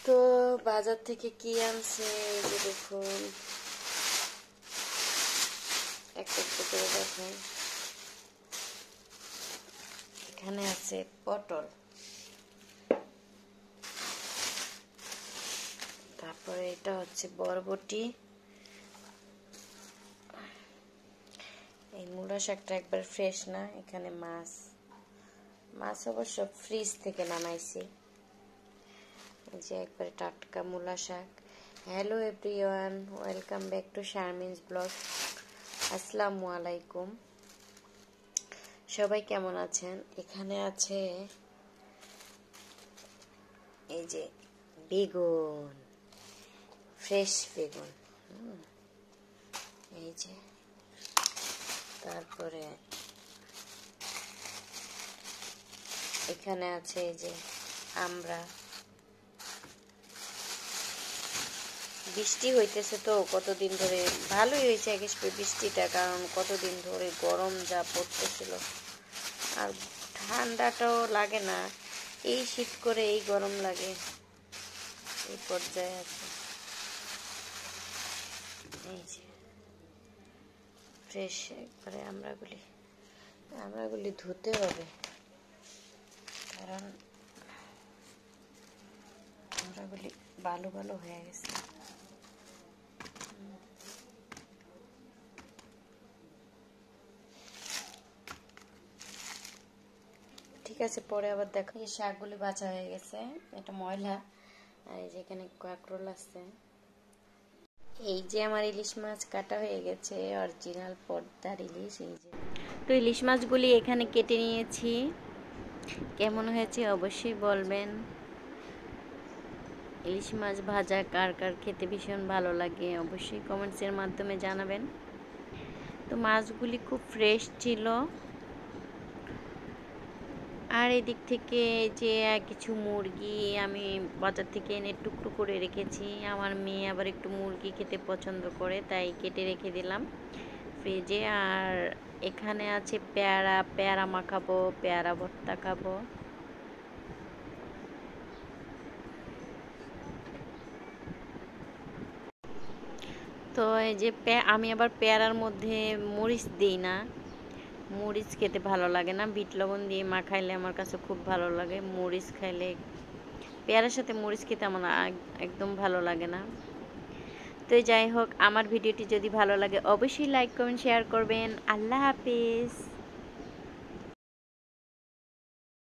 তো বাজার থেকে কি আনছে এই যে দেখুন, একটা করে দেখুন। এখানে আছে পটল, তারপরে এটা হচ্ছে বরবটি, এই মূলা শাকটা একবার ফ্রেশ না, এখানে মাছ অবশ্য ফ্রিজ থেকে নামাইছি, এই যে একবারে টাটকা মূলা শাক। Hello everyone, welcome back to Sharmin's blog. আসসালামু আলাইকুম, সবাই কেমন আছেন? এখানে আছে এই যে বেগুন, ফ্রেশ বেগুন, এই যে, তারপরে এখানে আছে এই যে আমরা, বৃষ্টি হইতেছে তো কতদিন ধরে, ভালোই হয়েছে বৃষ্টিটা, কারণ কতদিন ধরে গরম যা পড়তেছিল, আর ঠান্ডাটাও লাগে না, এই শীত করে এই গরম লাগে, এই পর্যায়ে আছে। এই যে ফ্রেশ একবারে আমরাগুলি ধুতে হবে, কারণ আমরাগুলি ভালো ভালো হয়ে গেছে। ঠিক আছে, পরে আবার দেখো। এই শাকগুলি বাছা হয়ে গেছে, এটা ময়লা, আর এই যে এখানে কাঁকরোল আছে। এই যে আমার ইলিশ মাছ কাটা হয়ে গেছে, অরিজিনাল পদ্মার ইলিশ। এই যে, তো ইলিশ মাছগুলি এখানে কেটে নিয়েছি, কেমন হয়েছে অবশ্যই বলবেন। ইলিশ মাছ ভাজা কার কার খেতে ভীষণ ভালো লাগে অবশ্যই কমেন্টসের মাধ্যমে জানাবেন। তো মাছগুলি খুব ফ্রেশ ছিল। আর এদিক থেকে যে কিছু মুরগি আমি বাজার থেকে এনে টুকরো করে রেখেছি, আমার মেয়ে আবার একটু মুরগি খেতে পছন্দ করে, তাই কেটে রেখে দিলাম ফ্রিজে। আর এখানে আছে পেয়ারা মাখাবো, পেয়ারা ভর্তা খাবো। তো এই যে আমি আবার পেয়ারার মধ্যে মরিচ দিই না, মরিচ খেতে ভালো লাগে না, বিট লবণ দিয়ে মাখাইলে আমার কাছে খুব ভালো লাগে। মরিচ খাইলে, পেয়ারার সাথে মরিচ খেতে আমার একদম ভালো লাগে না। তো যাই হোক, আমার ভিডিওটি যদি ভালো লাগে অবশ্যই লাইক কমেন্ট শেয়ার করবেন। আল্লাহ হাফিজ।